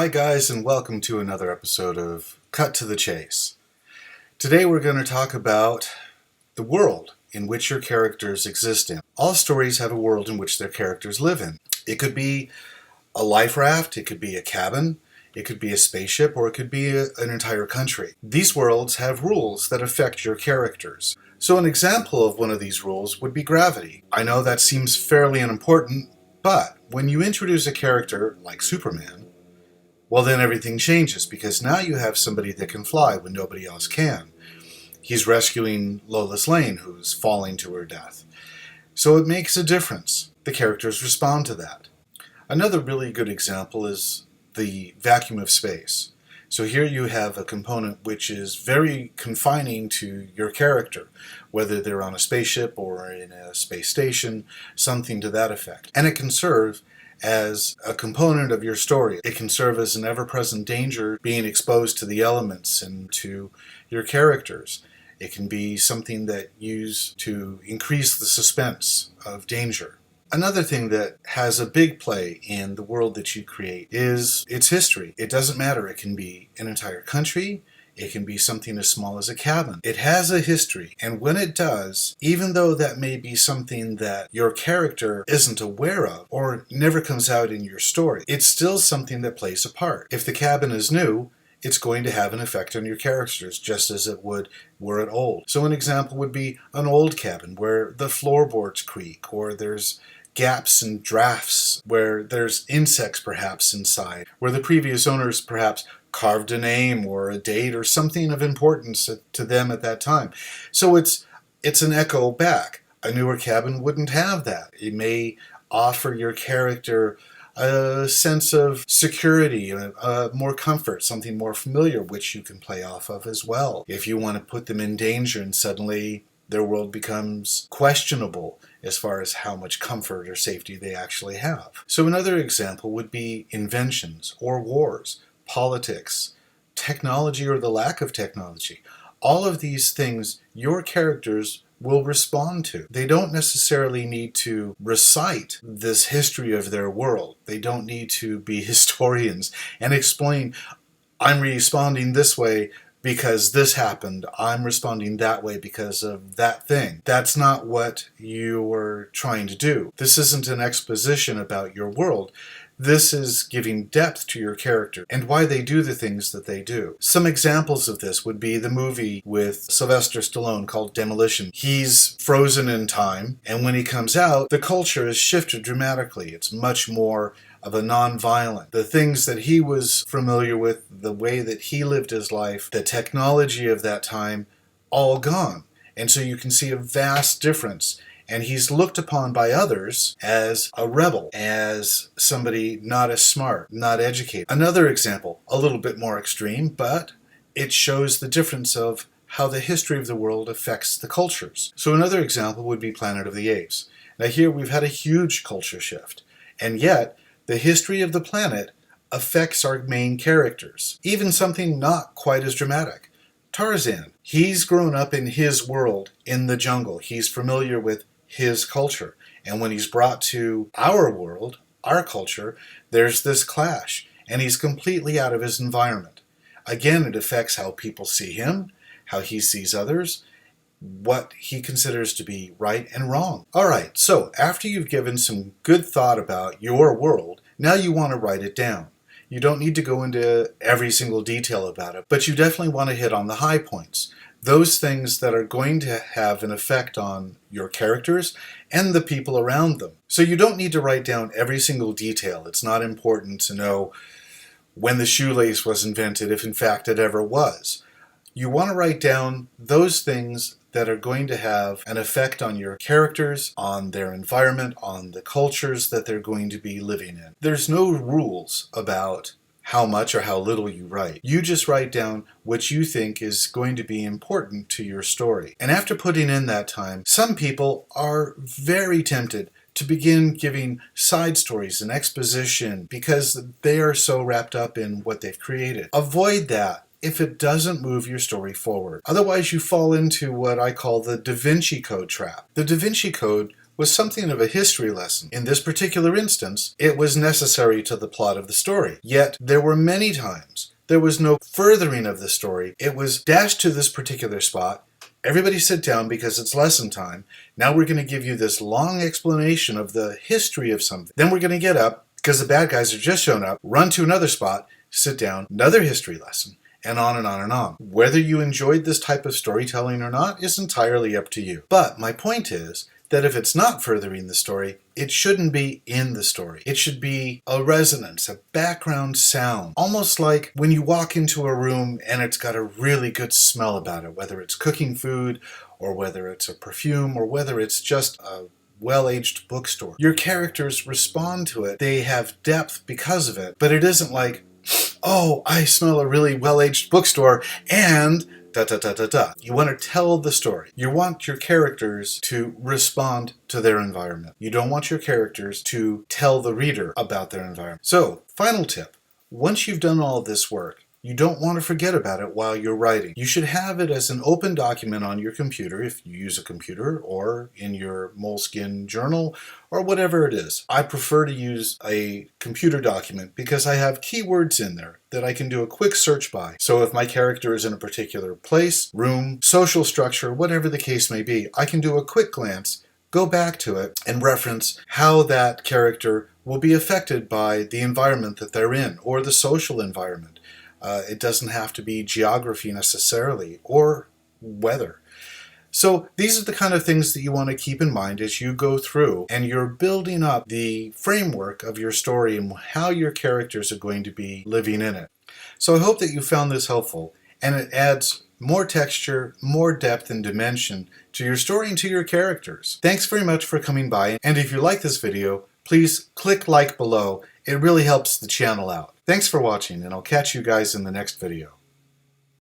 Hi guys, and welcome to another episode of Cut to the Chase. Today we're going to talk about the world in which your characters exist in. All stories have a world in which their characters live in. It could be a life raft, it could be a cabin, it could be a spaceship, or it could be an entire country. These worlds have rules that affect your characters. So an example of one of these rules would be gravity. I know that seems fairly unimportant, but when you introduce a character like Superman, well, then everything changes, because now you have somebody that can fly when nobody else can. He's rescuing Lois Lane, who's falling to her death. So it makes a difference. The characters respond to that. Another really good example is the vacuum of space. So here you have a component which is very confining to your character, whether they're on a spaceship or in a space station, something to that effect. And it can serve as a component of your story. It can serve as an ever-present danger being exposed to the elements and to your characters. It can be something that used to increase the suspense of danger. Another thing that has a big play in the world that you create is its history. It doesn't matter. It can be an entire country. It can be something as small as a cabin. It has a history, and when it does, even though that may be something that your character isn't aware of or never comes out in your story, it's still something that plays a part. If the cabin is new, it's going to have an effect on your characters, just as it would were it old. So an example would be an old cabin where the floorboards creak, or there's gaps and drafts, where there's insects perhaps inside, where the previous owners perhaps carved a name or a date or something of importance to them at that time. So it's an echo back. A newer cabin wouldn't have that. It may offer your character a sense of security, more comfort, something more familiar, which you can play off of as well. If you want to put them in danger and suddenly their world becomes questionable as far as how much comfort or safety they actually have. So another example would be inventions or wars, politics, technology or the lack of technology. All of these things your characters will respond to. They don't necessarily need to recite this history of their world. They don't need to be historians and explain, I'm responding this way because this happened. I'm responding that way because of that thing. That's not what you were trying to do. This isn't an exposition about your world. This is giving depth to your character and why they do the things that they do. Some examples of this would be the movie with Sylvester Stallone called Demolition. He's frozen in time, and when he comes out, the culture has shifted dramatically. It's much more of a non-violent. The things that he was familiar with, the way that he lived his life, the technology of that time, all gone. And so you can see a vast difference. And he's looked upon by others as a rebel, as somebody not as smart, not educated. Another example, a little bit more extreme, but it shows the difference of how the history of the world affects the cultures. So another example would be Planet of the Apes. Now here we've had a huge culture shift, and yet the history of the planet affects our main characters. Even something not quite as dramatic. Tarzan, he's grown up in his world, in the jungle. He's familiar with his culture. And when he's brought to our world, our culture, there's this clash. And he's completely out of his environment. Again, it affects how people see him, how he sees others, what he considers to be right and wrong. All right, so after you've given some good thought about your world, now you want to write it down. You don't need to go into every single detail about it, but you definitely want to hit on the high points. Those things that are going to have an effect on your characters and the people around them. So you don't need to write down every single detail. It's not important to know when the shoelace was invented, if in fact it ever was. You want to write down those things that are going to have an effect on your characters, on their environment, on the cultures that they're going to be living in. There's no rules about how much or how little you write. You just write down what you think is going to be important to your story. And after putting in that time, some people are very tempted to begin giving side stories and exposition because they are so wrapped up in what they've created. Avoid that if it doesn't move your story forward. Otherwise, you fall into what I call the Da Vinci Code trap. The Da Vinci Code was something of a history lesson. In this particular instance, it was necessary to the plot of the story. Yet, there were many times there was no furthering of the story. It was dash to this particular spot. Everybody sit down because it's lesson time. Now we're going to give you this long explanation of the history of something. Then we're going to get up, because the bad guys have just shown up, run to another spot, sit down, another history lesson, and on and on and on. Whether you enjoyed this type of storytelling or not is entirely up to you. But my point is that if it's not furthering the story, it shouldn't be in the story. It should be a resonance, a background sound. Almost like when you walk into a room and it's got a really good smell about it, whether it's cooking food or whether it's a perfume or whether it's just a well-aged bookstore. Your characters respond to it. They have depth because of it, but it isn't like, oh, I smell a really well-aged bookstore and da da da da da. You want to tell the story. You want your characters to respond to their environment. You don't want your characters to tell the reader about their environment. So, final tip. Once you've done all this work, you don't want to forget about it while you're writing. You should have it as an open document on your computer if you use a computer, or in your Moleskine journal, or whatever it is. I prefer to use a computer document because I have keywords in there that I can do a quick search by. So if my character is in a particular place, room, social structure, whatever the case may be, I can do a quick glance, go back to it, and reference how that character will be affected by the environment that they're in, or the social environment. It doesn't have to be geography necessarily, or weather. So these are the kind of things that you want to keep in mind as you go through and you're building up the framework of your story and how your characters are going to be living in it. So I hope that you found this helpful, and it adds more texture, more depth and dimension to your story and to your characters. Thanks very much for coming by, and if you like this video, please click like below. It really helps the channel out. Thanks for watching, and I'll catch you guys in the next video.